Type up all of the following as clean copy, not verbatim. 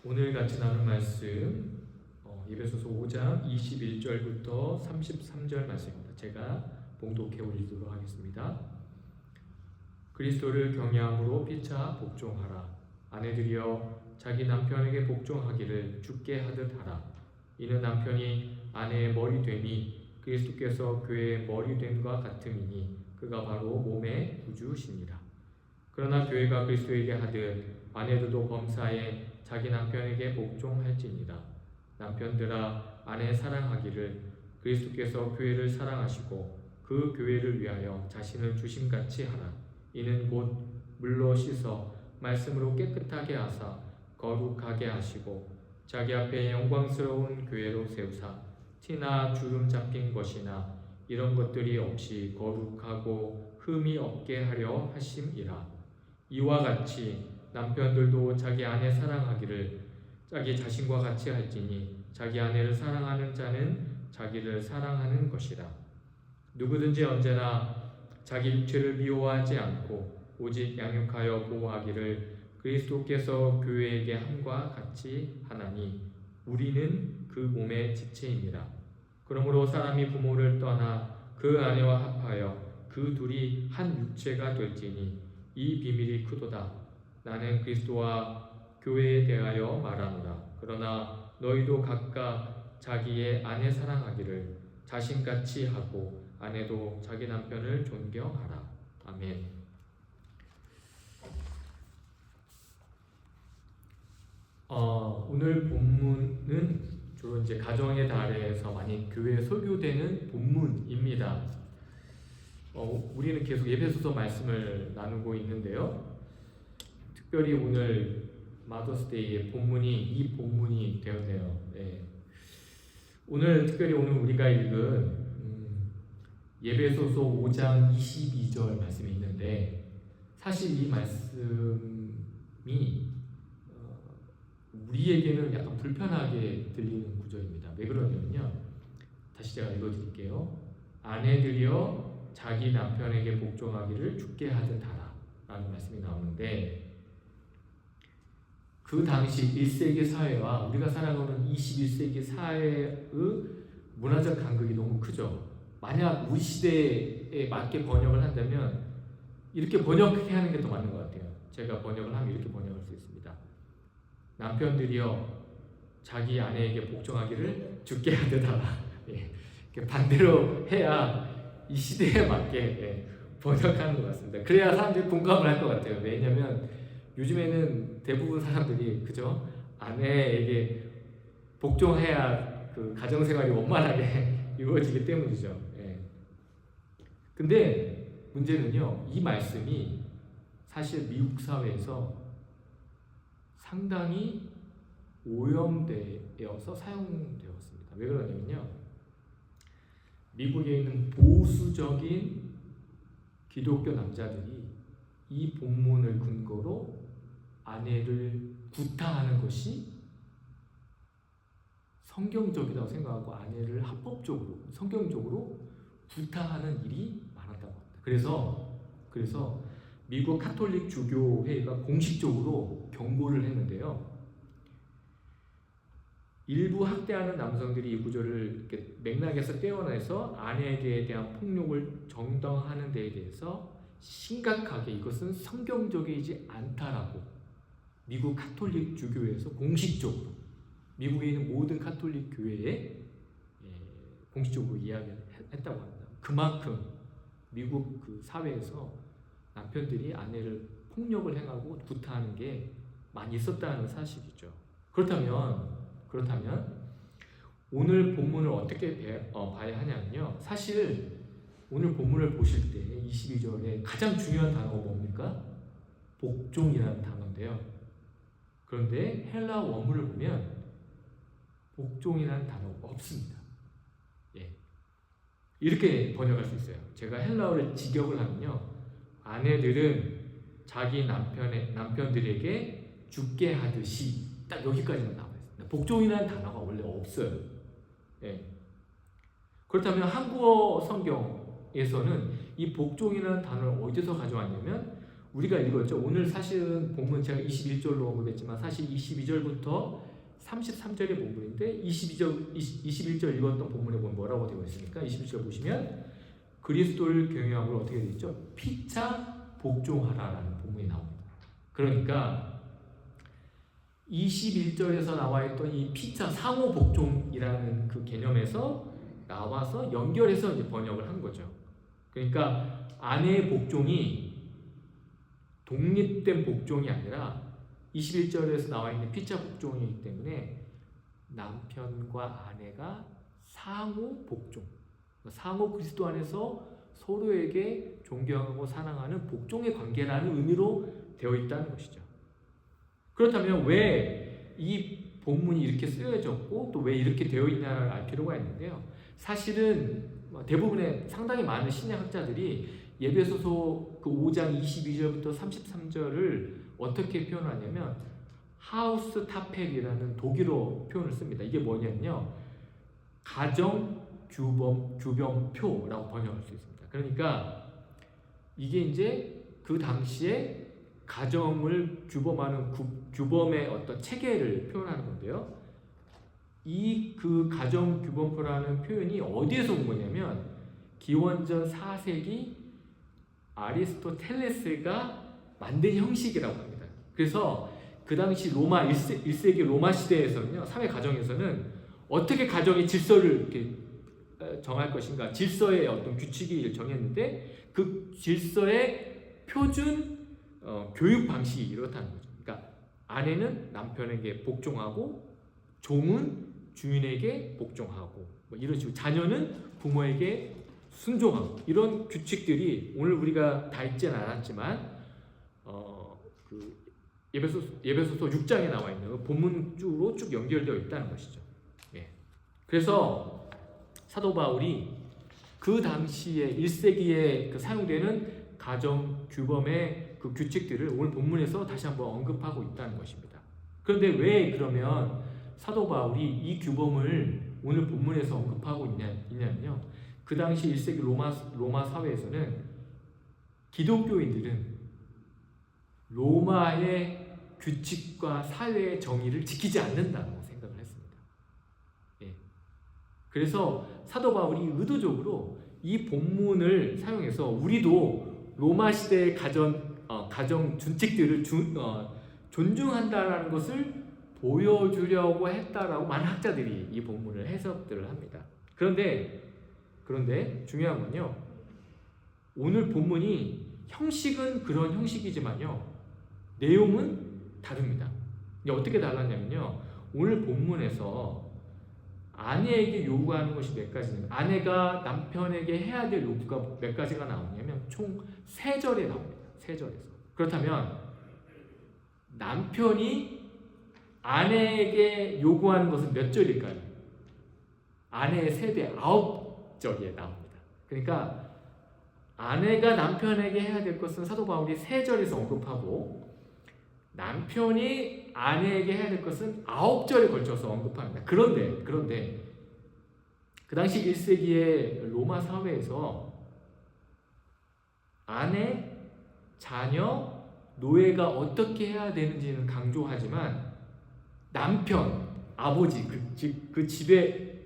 오늘 같이 나눌 말씀 에베소서 5장 21절부터 33절 말씀입니다. 제가 봉독해 올리도록 하겠습니다. 그리스도를 경외함으로 피차 복종하라. 아내들이여 자기 남편에게 복종하기를 주께 하듯 하라. 이는 남편이 아내의 머리 되니 그리스도께서 교회의 머리 됨과 같음이니 그가 바로 몸의 구주시니라. 그러나 교회가 그리스도에게 하듯 아내들도 범사에 자기 남편에게 복종할지니라. 남편들아 아내 사랑하기를 그리스도께서 교회를 사랑하시고 그 교회를 위하여 자신을 주심같이 하라. 이는 곧 물로 씻어 말씀으로 깨끗하게 하사 거룩하게 하시고 자기 앞에 영광스러운 교회로 세우사 티나 주름 잡힌 것이나 이런 것들이 없이 거룩하고 흠이 없게 하려 하심이라. 이와 같이 남편들도 자기 아내 사랑하기를 자기 자신과 같이 할지니 자기 아내를 사랑하는 자는 자기를 사랑하는 것이라. 누구든지 언제나 자기 육체를 미워하지 않고 오직 양육하여 보호하기를 그리스도께서 교회에게 함과 같이 하나니 우리는 그 몸의 지체입니다. 그러므로 사람이 부모를 떠나 그 아내와 합하여 그 둘이 한 육체가 될지니 이 비밀이 크도다. 나는 그리스도와 교회에 대하여 말하노라. 그러나 너희도 각각 자기의 아내 사랑하기를 자신같이 하고 아내도 자기 남편을 존경하라. 아멘. 오늘 본문은 주로 이제 가정의 달에서 많이 교회에 설교되는 본문입니다. 우리는 계속 에베소서 말씀을 나누고 있는데요. 특별히 오늘 마더스데이의 본문이 이 본문이 되었네요. 네. 오늘 우리가 읽은 에베소서 5장 22절 말씀이 있는데 사실 이 말씀이 우리에게는 약간 불편하게 들리는 구절입니다. 왜 그러냐면요. 다시 제가 읽어드릴게요. 아내들이여 자기 남편에게 복종하기를 주께 하듯 하라 라는 말씀이 나오는데 그 당시 1세기 사회와 우리가 살아가는 21세기 사회의 문화적 간극이 너무 크죠. 만약 우리 시대에 맞게 번역을 한다면 이렇게 번역해 하는 게 더 맞는 것 같아요. 제가 번역을 하면 이렇게 번역할 수 있습니다. 남편들이여 자기 아내에게 복종하기를 주께 하듯 하라. 예, 반대로 해야 이 시대에 맞게 번역하는 것 같습니다. 그래야 사람들이 공감을 할 것 같아요. 왜냐하면 요즘에는 대부분 사람들이 그죠? 아내에게 복종해야 그 가정생활이 원만하게 이루어지기 때문이죠. 예. 근데 문제는요, 이 말씀이 사실 미국 사회에서 상당히 오염되어서 사용되었습니다. 왜 그러냐면요, 미국에 있는 보수적인 기독교 남자들이 이 본문을 근거로 아내를 구타하는 것이 성경적이라고 생각하고 아내를 합법적으로 성경적으로 구타하는 일이 많았다고 합니다. 그래서 미국 카톨릭 주교회가 공식적으로 경고를 했는데요. 일부 학대하는 남성들이 이 구절을 이렇게 맥락에서 떼어내서 아내에게 대한 폭력을 정당화하는 데에 대해서 심각하게 이것은 성경적이지 않다라고 미국 카톨릭 주교회에서 공식적으로 미국에 있는 모든 카톨릭 교회에 공식적으로 이야기했다고 합니다. 그만큼 미국 그 사회에서 남편들이 아내를 폭력을 행하고 구타하는 게 많이 있었다는 사실이죠. 그렇다면 오늘 본문을 어떻게 봐야 하냐면요. 사실 오늘 본문을 보실 때 22절에 가장 중요한 단어가 뭡니까? 복종이라는 단어인데요. 그런데 헬라 원문을 보면 복종이라는 단어가 없습니다. 예. 이렇게 번역할 수 있어요. 제가 헬라어를 직역을 하면요. 아내들은 자기 남편들에게 죽게 하듯이 딱 여기까지만 나와 있습니다. 복종이라는 단어가 원래 없어요. 예. 그렇다면 한국어 성경에서는 이 복종이라는 단어를 어디서 가져왔냐면 우리가 읽었죠. 오늘 사실은 본문 제가 21절로 언급했지만 사실 22절부터 33절의 본문인데 21절 읽었던 본문에 보면 뭐라고 되어 있습니까? 21절 보시면 그리스도를 경외함으로 어떻게 되어 있죠? 피차 복종하라라는 본문이 나옵니다. 그러니까 21절에서 나와 있던 이 피차 상호 복종이라는 그 개념에서 나와서 연결해서 이제 번역을 한 거죠. 그러니까 아내의 복종이 독립된 복종이 아니라 21절에서 나와 있는 피차 복종이기 때문에 남편과 아내가 상호 복종, 상호 그리스도 안에서 서로에게 존경하고 사랑하는 복종의 관계라는 의미로 되어 있다는 것이죠. 그렇다면 왜 이 본문이 이렇게 쓰여졌고 또 왜 이렇게 되어 있냐를 알 필요가 있는데요. 사실은 대부분의 상당히 많은 신약학자들이 에베소서 그 5장 22절부터 33절을 어떻게 표현하냐면 하우스 타펠이라는 독일어 표현을 씁니다. 이게 뭐냐면요, 가정 규범표라고 번역할 수 있습니다. 그러니까 이게 이제 그 당시에 가정을 규범하는 규범의 어떤 체계를 표현하는 건데요. 이 그 가정 규범표라는 표현이 어디에서 온 거냐면 기원전 4세기 아리스토텔레스가 만든 형식이라고 합니다. 그래서 그 당시 로마 1세기 로마 시대에서는요, 사회 가정에서는 어떻게 가정의 질서를 이렇게 정할 것인가, 질서의 어떤 규칙이 정했는데 그 질서의 표준 교육 방식이 이렇다는 거죠. 그러니까 아내는 남편에게 복종하고 종은 주인에게 복종하고 뭐 이런 식으로 자녀는 부모에게 순종하고 이런 규칙들이 오늘 우리가 다 읽지는 않았지만 그 예배소서 6장에 나와 있는 본문으로 쭉 연결되어 있다는 것이죠. 예. 그래서 사도 바울이 그 당시에 1세기에 그 사용되는 가정 규범의 그 규칙들을 오늘 본문에서 다시 한번 언급하고 있다는 것입니다. 그런데 왜 그러면 사도 바울이 이 규범을 오늘 본문에서 언급하고 있냐면요, 그 당시 1세기 로마 사회에서는 기독교인들은 로마의 규칙과 사회의 정의를 지키지 않는다고 생각을 했습니다. 예. 그래서 사도 바울이 의도적으로 이 본문을 사용해서 우리도 로마 시대의 가정 준칙들을 존중한다라는 것을 보여주려고 했다라고 많은 학자들이 이 본문을 해석들을 합니다. 그런데 중요한 건요, 오늘 본문이 형식은 그런 형식이지만요, 내용은 다릅니다. 어떻게 달랐냐면요, 오늘 본문에서 아내에게 요구하는 것이 몇 가지는, 아내가 남편에게 해야 될 요구가 몇 가지가 나오냐면 총 3절에 나옵니다. 3절에서. 그렇다면 남편이 아내에게 요구하는 것은 몇 절일까요? 아내의 세대 9절에 나옵니다. 그러니까 아내가 남편에게 해야 될 것은 사도 바울이 3절에서 언급하고 남편이 아내에게 해야 될 것은 9절에 걸쳐서 언급합니다. 그런데 그 당시 1세기의 로마 사회에서 아내, 자녀, 노예가 어떻게 해야 되는지는 강조하지만 남편, 아버지, 그 집의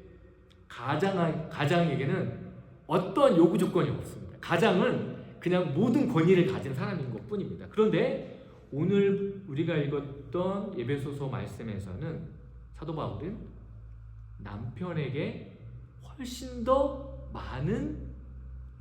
가장에게는 어떤 요구 조건이 없습니다. 가장은 그냥 모든 권위를 가진 사람인 것 뿐입니다. 그런데 오늘 우리가 읽었던 에베소서 말씀에서는 사도 바울은 남편에게 훨씬 더 많은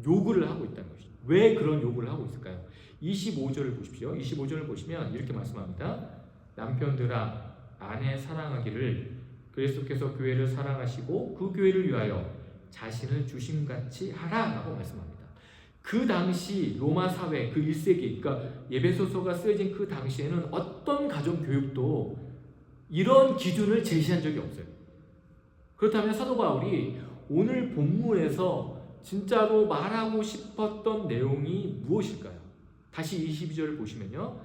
요구를 하고 있다는 것이죠. 왜 그런 요구를 하고 있을까요? 25절을 보십시오. 25절을 보시면 이렇게 말씀합니다. 남편들아, 아내 사랑하기를 그리스도께서 교회를 사랑하시고 그 교회를 위하여 자신을 주심같이 하라라고 말씀합니다. 그 당시 로마 사회 그 1세기, 그러니까 에베소서가 쓰여진 그 당시에는 어떤 가정 교육도 이런 기준을 제시한 적이 없어요. 그렇다면 사도 바울이 오늘 본문에서 진짜로 말하고 싶었던 내용이 무엇일까요? 다시 22절을 보시면요,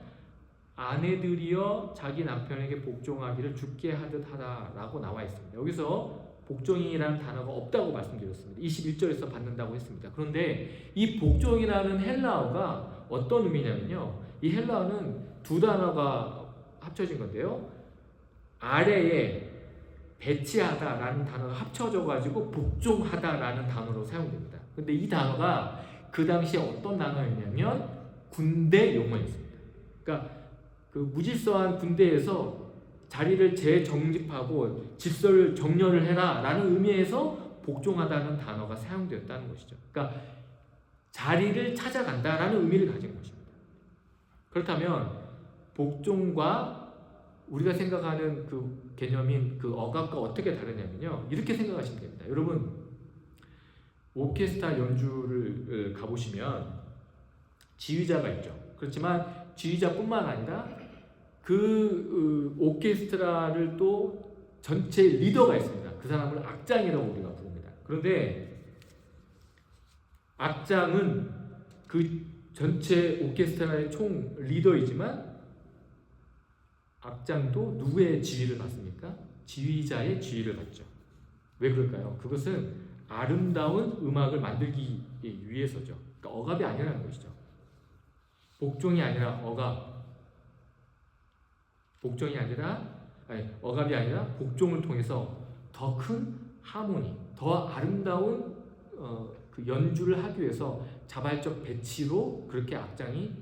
아내들이여 자기 남편에게 복종하기를 주께 하듯 하라라고 나와 있습니다. 여기서 복종이라는 단어가 없다고 말씀드렸습니다. 21절에서 받는다고 했습니다. 그런데 이 복종이라는 헬라어가 어떤 의미냐면요. 이 헬라어는 두 단어가 합쳐진 건데요. 아래에 배치하다라는 단어가 합쳐져 가지고 복종하다라는 단어로 사용됩니다. 근데 이 단어가 그 당시에 어떤 단어였냐면 군대 용어였습니다. 그러니까 그 무질서한 군대에서 자리를 재정립하고 질서를 정렬을 해라라는 의미에서 복종하다는 단어가 사용되었다는 것이죠. 그러니까 자리를 찾아간다라는 의미를 가진 것입니다. 그렇다면 복종과 우리가 생각하는 그 개념인 그 억압과 어떻게 다르냐면요. 이렇게 생각하시면 됩니다. 여러분 오케스트라 연주를 가보시면 지휘자가 있죠. 그렇지만 지휘자뿐만 아니라 그 오케스트라를 또 전체 리더가 있습니다. 그 사람을 악장이라고 우리가 부릅니다. 그런데 악장은 그 전체 오케스트라의 총 리더이지만 악장도 누구의 지휘를 받습니까? 지휘자의 지휘를 받죠. 왜 그럴까요? 그것은 아름다운 음악을 만들기 위해서죠. 그러니까 억압이 아니라는 것이죠. 복종이 아니라 억압. 억압이 아니라 복종을 통해서 더 큰 하모니, 더 아름다운 그 연주를 하기 위해서 자발적 배치로 그렇게 악장이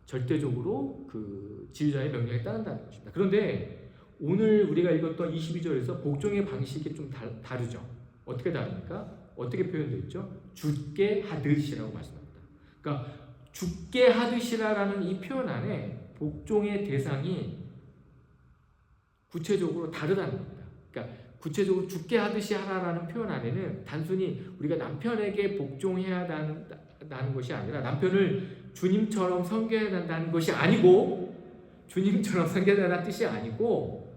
절대적으로 그 지휘자의 명령에 따른다는 것입니다. 그런데 오늘 우리가 읽었던 22절에서 복종의 방식이 좀 다르죠. 어떻게 다릅니까? 어떻게 표현되어 있죠? 죽게 하듯이라고 말씀합니다. 그러니까 죽게 하듯이라는 이 표현 안에 복종의 대상이 구체적으로 다르다는 겁니다. 그러니까 구체적으로 죽게 하듯이 하라라는 표현 안에는 단순히 우리가 남편에게 복종해야 한다는 것이 아니라 남편을 주님처럼 섬겨야 한다는 것이 아니고 주님처럼 섬겨야 한다는 뜻이 아니고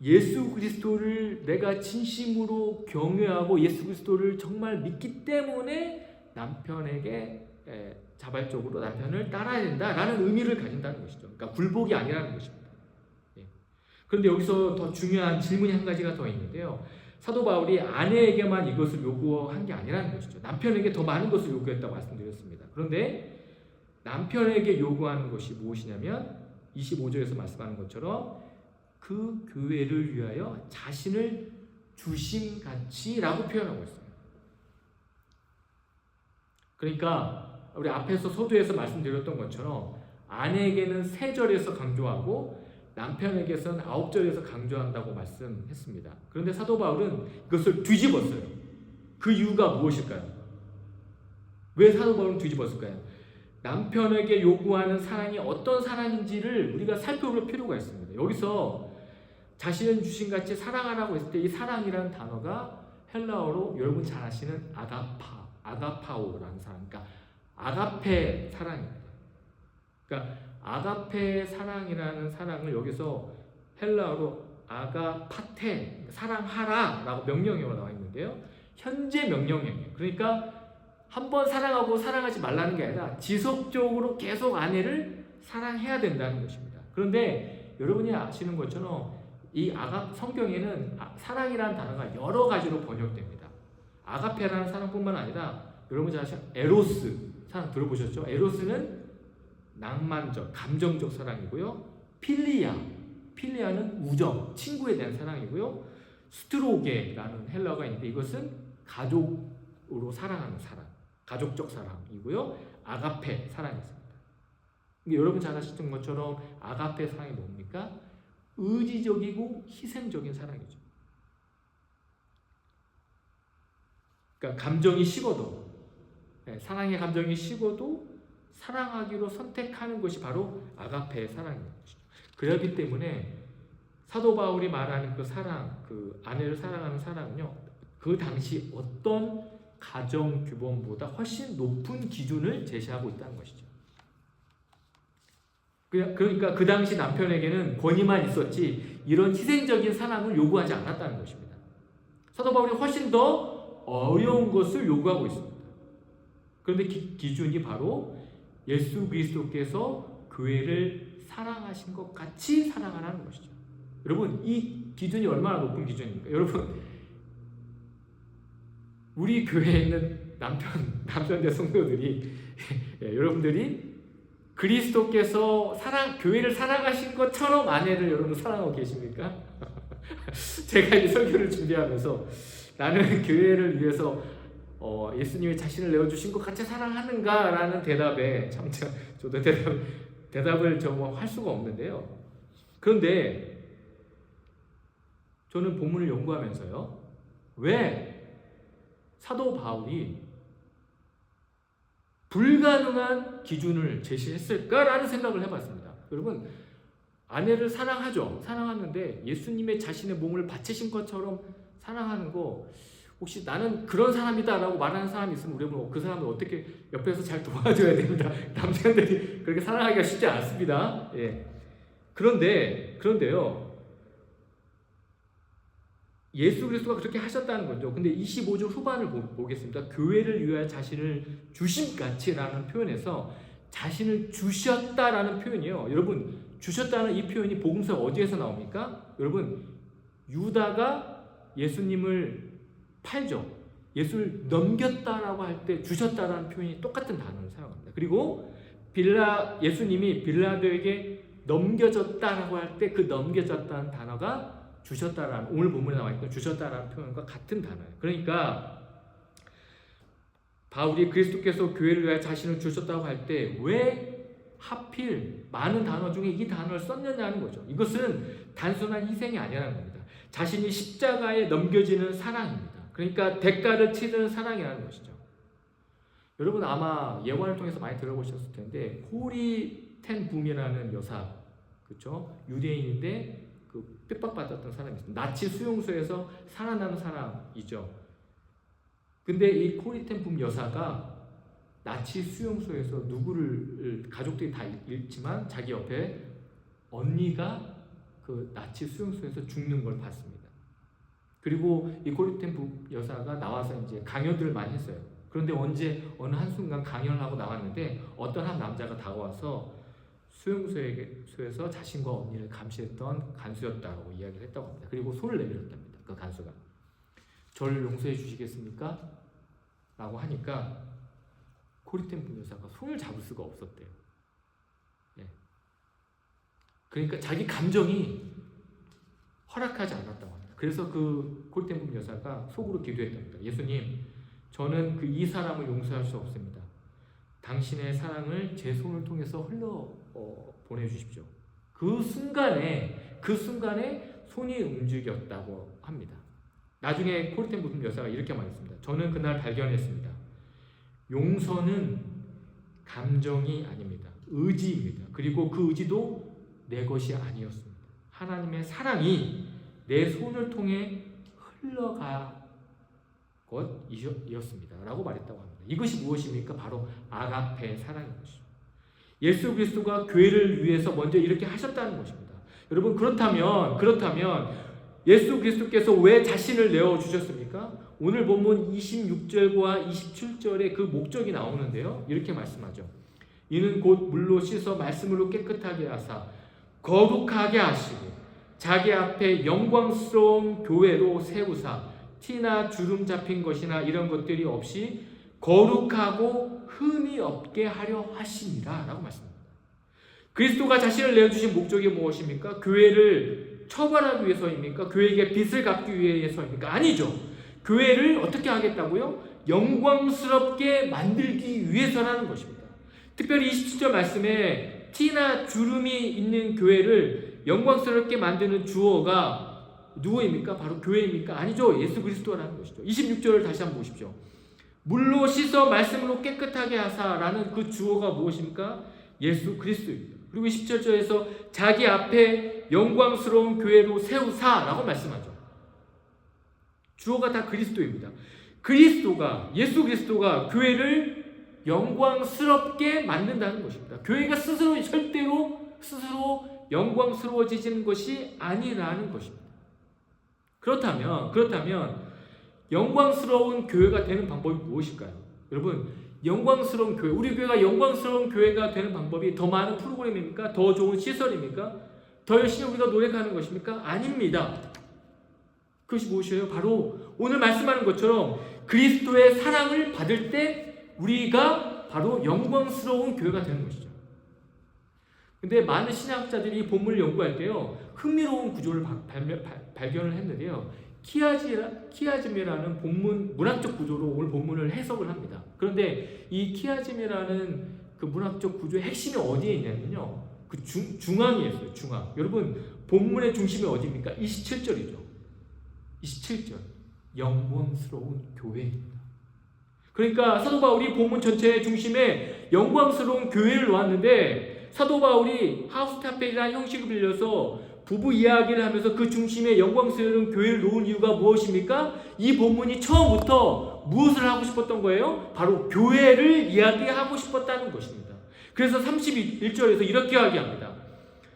예수 그리스도를 내가 진심으로 경외하고 예수 그리스도를 정말 믿기 때문에 남편에게 자발적으로 남편을 따라야 된다라는 의미를 가진다는 것이죠. 그러니까 굴복이 아니라는 것입니다. 그런데 여기서 더 중요한 질문이 한 가지가 더 있는데요. 사도 바울이 아내에게만 이것을 요구한 게 아니라는 것이죠. 남편에게 더 많은 것을 요구했다고 말씀드렸습니다. 그런데 남편에게 요구하는 것이 무엇이냐면 25절에서 말씀하는 것처럼 그 교회를 위하여 자신을 주심같이라고 표현하고 있어요. 그러니까 우리 앞에서 서두에서 말씀드렸던 것처럼 아내에게는 3절에서 강조하고 남편에게서는 9절에서 강조한다고 말씀했습니다. 그런데 사도 바울은 그것을 뒤집었어요. 그 이유가 무엇일까요? 왜 사도 바울은 뒤집었을까요? 남편에게 요구하는 사랑이 어떤 사랑인지를 우리가 살펴볼 필요가 있습니다. 여기서 자신을 주신같이 사랑하라고 했을 때 이 사랑이라는 단어가 헬라어로 여러분 잘 아시는 아가파오라는 사랑, 그러니까 아가페 사랑입니다. 그러니까 아가페 사랑이라는 사랑을 여기서 헬라어로 아가파테, 사랑하라라고 명령형으로 나와 있는데요. 현재 명령형이에요. 그러니까 한번 사랑하고 사랑하지 말라는 게 아니라 지속적으로 계속 아내를 사랑해야 된다는 것입니다. 그런데 여러분이 아시는 것처럼 이 성경에는 사랑이라는 단어가 여러 가지로 번역됩니다. 아가페라는 사랑뿐만 아니라 여러분 잘 아시는 에로스 사랑 들어보셨죠? 에로스는 낭만적, 감정적 사랑이고요. 필리아는 우정, 친구에 대한 사랑이고요. 스트로게라는 헬라어가 있는데 이것은 가족으로 사랑하는 사랑, 가족적 사랑이고요. 아가페 사랑이 있습니다. 여러분 잘 아시는 것처럼 아가페 사랑이 뭡니까? 의지적이고 희생적인 사랑이죠. 그러니까 감정이 식어도, 사랑의 감정이 식어도 사랑하기로 선택하는 것이 바로 아가페의 사랑인 것이죠. 그렇기 때문에 사도 바울이 말하는 그 사랑, 그 아내를 사랑하는 사랑은요, 그 당시 어떤 가정 규범보다 훨씬 높은 기준을 제시하고 있다는 것이죠. 그러니까 그 당시 남편에게는 권위만 있었지 이런 희생적인 사랑을 요구하지 않았다는 것입니다. 사도 바울이 훨씬 더 어려운 것을 요구하고 있습니다. 그런데 기준이 바로 예수 그리스도께서 교회를 사랑하신 것 같이 사랑하라는 것이죠. 여러분, 이 기준이 얼마나 높은 기준입니까? 여러분, 우리 교회에 있는 남편들 성도들이 여러분들이 그리스도께서 교회를 사랑하신 것처럼 아내를 여러분 사랑하고 계십니까? 제가 이 설교를 준비하면서 나는 교회를 위해서 예수님이 자신을 내어주신 것 같이 사랑하는가? 라는 대답에 참 저도 대답을 할 수가 없는데요. 그런데 저는 본문을 연구하면서요, 왜 사도 바울이 불가능한 기준을 제시했을까라는 생각을 해봤습니다. 여러분, 아내를 사랑하죠. 사랑하는데 예수님의 자신의 몸을 바치신 것처럼 사랑하는 거, 혹시 나는 그런 사람이다라고 말하는 사람이 있으면 우리는 그 사람을 어떻게 옆에서 잘 도와줘야 됩니다. 남자들이 그렇게 사랑하기가 쉽지 않습니다. 예. 그런데요, 예수 그리스도가 그렇게 하셨다는 거죠. 근데 25절 후반을 보겠습니다. 교회를 위하여 자신을 주심같이라는 표현에서 자신을 주셨다라는 표현이요. 여러분, 주셨다는 이 표현이 복음서 어디에서 나옵니까? 여러분, 유다가 예수님을 팔죠. 예수를 넘겼다라고 할 때 주셨다라는 표현이 똑같은 단어를 사용합니다. 그리고 예수님이 빌라도에게 넘겨졌다라고 할 때 그 넘겨졌다는 단어가 주셨다라는, 오늘 본문에 나와 있던 주셨다라는 표현과 같은 단어예요. 그러니까 바울이 그리스도께서 교회를 위하여 자신을 주셨다고 할 때 왜 하필 많은 단어 중에 이 단어를 썼느냐는 거죠. 이것은 단순한 희생이 아니라는 겁니다. 자신이 십자가에 넘겨지는 사랑입니다. 그러니까 대가를 치르는 사랑이라는 것이죠. 여러분 아마 예화를 통해서 많이 들어보셨을 텐데, 코리 텐 붐이라는 여사, 그렇죠? 유대인인데 핍박받았던 사람이 있습니다. 나치 수용소에서 살아남은 사람이죠. 근데 이 코리 텐 붐 여사가 나치 수용소에서 누구를, 가족들이 다 잃지만 자기 옆에 언니가 그 나치 수용소에서 죽는 걸 봤습니다. 그리고 이 코리 텐 붐 여사가 나와서 이제 강연들을 많이 했어요. 그런데 어느 한순간 강연을 하고 나왔는데 어떤 한 남자가 다가와서 수용소에서 자신과 언니를 감시했던 간수였다고 이야기를 했다고 합니다. 그리고 손을 내밀었답니다. 그 간수가. 저를 용서해 주시겠습니까? 라고 하니까 코리텐 붐 여사가 손을 잡을 수가 없었대요. 예. 그러니까 자기 감정이 허락하지 않았다고 합니다. 그래서 그 코리텐 붐 여사가 속으로 기도했답니다. 예수님, 저는 이 사람을 용서할 수 없습니다. 당신의 사랑을 제 손을 통해서 보내주십시오. 그 순간에 손이 움직였다고 합니다. 나중에 코리텐 붐 여사가 이렇게 말했습니다. 저는 그날 발견했습니다. 용서는 감정이 아닙니다. 의지입니다. 그리고 그 의지도 내 것이 아니었습니다. 하나님의 사랑이 내 손을 통해 흘러가 것이었습니다. 라고 말했다고 합니다. 이것이 무엇입니까? 바로 아가페 사랑인 것이죠. 예수 그리스도가 교회를 위해서 먼저 이렇게 하셨다는 것입니다. 여러분, 그렇다면 예수 그리스도께서 왜 자신을 내어주셨습니까? 오늘 본문 26절과 27절에 그 목적이 나오는데요. 이렇게 말씀하죠. 이는 곧 물로 씻어 말씀으로 깨끗하게 하사 거룩하게 하시고 자기 앞에 영광스러운 교회로 세우사 티나 주름 잡힌 것이나 이런 것들이 없이 거룩하고 흠이 없게 하려 하심이라 라고 말씀합니다. 그리스도가 자신을 내어주신 목적이 무엇입니까? 교회를 처벌하기 위해서입니까? 교회에게 빚을 갚기 위해서입니까? 아니죠. 교회를 어떻게 하겠다고요? 영광스럽게 만들기 위해서라는 것입니다. 특별히 27절 말씀에 티나 주름이 있는 교회를 영광스럽게 만드는 주어가 누구입니까? 바로 교회입니까? 아니죠. 예수 그리스도라는 것이죠. 26절을 다시 한번 보십시오. 물로 씻어 말씀으로 깨끗하게 하사라는 그 주어가 무엇입니까? 예수 그리스도입니다. 그리고 27절에서 자기 앞에 영광스러운 교회로 세우사라고 말씀하죠. 주어가 다 그리스도입니다. 예수 그리스도가 교회를 영광스럽게 만든다는 것입니다. 교회가 절대로 스스로 영광스러워지는 것이 아니라는 것입니다. 그렇다면 영광스러운 교회가 되는 방법이 무엇일까요? 여러분, 영광스러운 교회, 우리 교회가 영광스러운 교회가 되는 방법이 더 많은 프로그램입니까? 더 좋은 시설입니까? 더 열심히 우리가 노력하는 것입니까? 아닙니다. 그것이 무엇이에요? 바로 오늘 말씀하는 것처럼 그리스도의 사랑을 받을 때 우리가 바로 영광스러운 교회가 되는 것이죠. 근데 많은 신학자들이 이 본문을 연구할 때요, 흥미로운 구조를 발견을 했는데요, 키아즘이라는 본문 문학적 구조로 오늘 본문을 해석을 합니다. 그런데 이 키아즘이라는 그 문학적 구조의 핵심이 어디에 있냐면요, 그 중앙에 있어요. 중앙. 여러분, 본문의 중심이 어디입니까? 27절이죠. 27절. 영광스러운 교회입니다. 그러니까 사도 바울이 본문 전체의 중심에 영광스러운 교회를 놓았는데, 사도 바울이 하우스타펠이라는 형식을 빌려서 부부 이야기를 하면서 그 중심에 영광스러운 교회를 놓은 이유가 무엇입니까? 이 본문이 처음부터 무엇을 하고 싶었던 거예요? 바로 교회를 이야기하고 싶었다는 것입니다. 그래서 31절에서 이렇게 이야기합니다.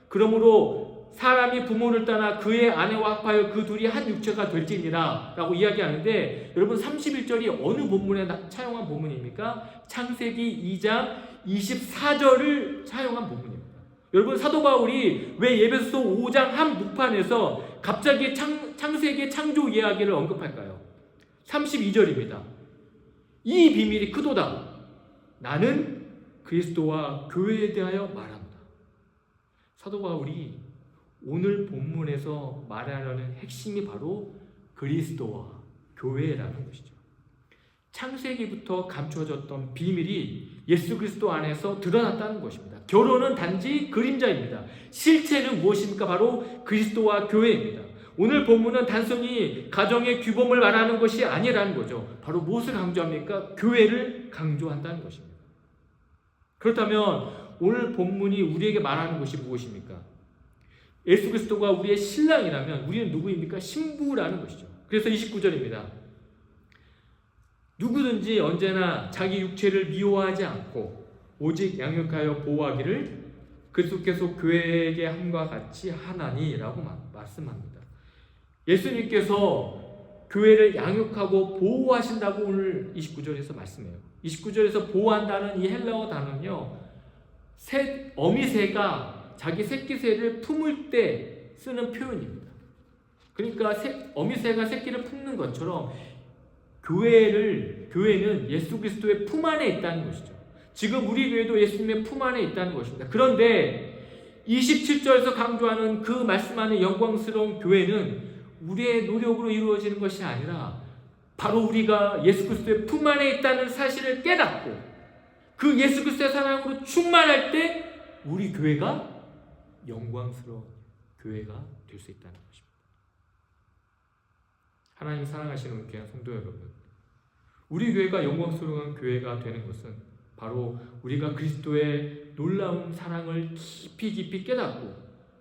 그러므로 사람이 부모를 떠나 그의 아내와 합하여 그 둘이 한 육체가 될지니라 라고 이야기하는데, 여러분 31절이 어느 본문에 차용한 본문입니까? 창세기 2장 24절을 차용한 본문입니다. 여러분, 사도 바울이 왜 에베소서 5장 한 묵판에서 갑자기 창세기의 창조 이야기를 언급할까요? 32절입니다. 이 비밀이 크도다. 나는 그리스도와 교회에 대하여 말한다. 사도 바울이 오늘 본문에서 말하려는 핵심이 바로 그리스도와 교회라는 것이죠. 창세기부터 감춰졌던 비밀이 예수 그리스도 안에서 드러났다는 것입니다. 결혼은 단지 그림자입니다. 실체는 무엇입니까? 바로 그리스도와 교회입니다. 오늘 본문은 단순히 가정의 규범을 말하는 것이 아니라는 거죠. 바로 무엇을 강조합니까? 교회를 강조한다는 것입니다. 그렇다면 오늘 본문이 우리에게 말하는 것이 무엇입니까? 예수 그리스도가 우리의 신랑이라면 우리는 누구입니까? 신부라는 것이죠. 그래서 29절입니다. 누구든지 언제나 자기 육체를 미워하지 않고 오직 양육하여 보호하기를 그리스도께서 교회에게 함과 같이 하나니라고 말씀합니다. 예수님께서 교회를 양육하고 보호하신다고 오늘 29절에서 말씀해요. 29절에서 보호한다는 이 헬라어 단어는요, 어미새가 자기 새끼새를 품을 때 쓰는 표현입니다. 그러니까 어미새가 새끼를 품는 것처럼 교회는 예수 그리스도의 품 안에 있다는 것이죠. 지금 우리 교회도 예수님의 품 안에 있다는 것입니다. 그런데 27절에서 강조하는 그 말씀하는 영광스러운 교회는 우리의 노력으로 이루어지는 것이 아니라 바로 우리가 예수 그리스도의 품 안에 있다는 사실을 깨닫고 그 예수 그리스도의 사랑으로 충만할 때 우리 교회가 영광스러운 교회가 될 수 있다는 것입니다. 하나님 사랑하시는 귀한 성도 여러분, 우리 교회가 영광스러운 교회가 되는 것은 바로 우리가 그리스도의 놀라운 사랑을 깊이 깨닫고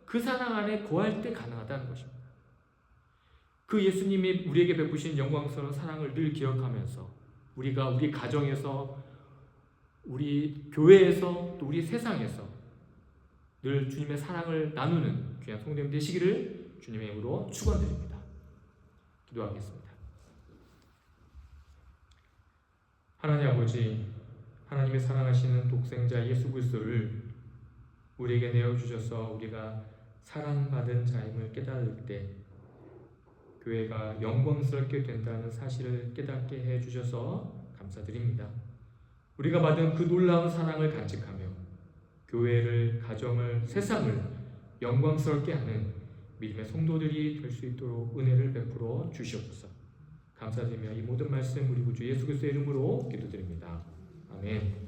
그 사랑 안에 거할 때 가능하다는 것입니다. 그 예수님이 우리에게 베푸신 영광스러운 사랑을 늘 기억하면서 우리가 우리 가정에서, 우리 교회에서, 또 우리 세상에서 늘 주님의 사랑을 나누는 귀한 성도님 되시기를 주님의 이름으로 축원드립니다. 기도하겠습니다. 하나님 아버지, 하나님의 사랑하시는 독생자 예수 그리스도를 우리에게 내어주셔서 우리가 사랑받은 자임을 깨달을 때 교회가 영광스럽게 된다는 사실을 깨닫게 해주셔서 감사드립니다. 우리가 받은 그 놀라운 사랑을 간직하며 교회를, 가정을, 세상을 영광스럽게 하는 믿음의 성도들이 될 수 있도록 은혜를 베풀어 주시옵소서. 감사드리며 이 모든 말씀 우리 구주 예수 그리스도의 이름으로 기도드립니다. 아멘.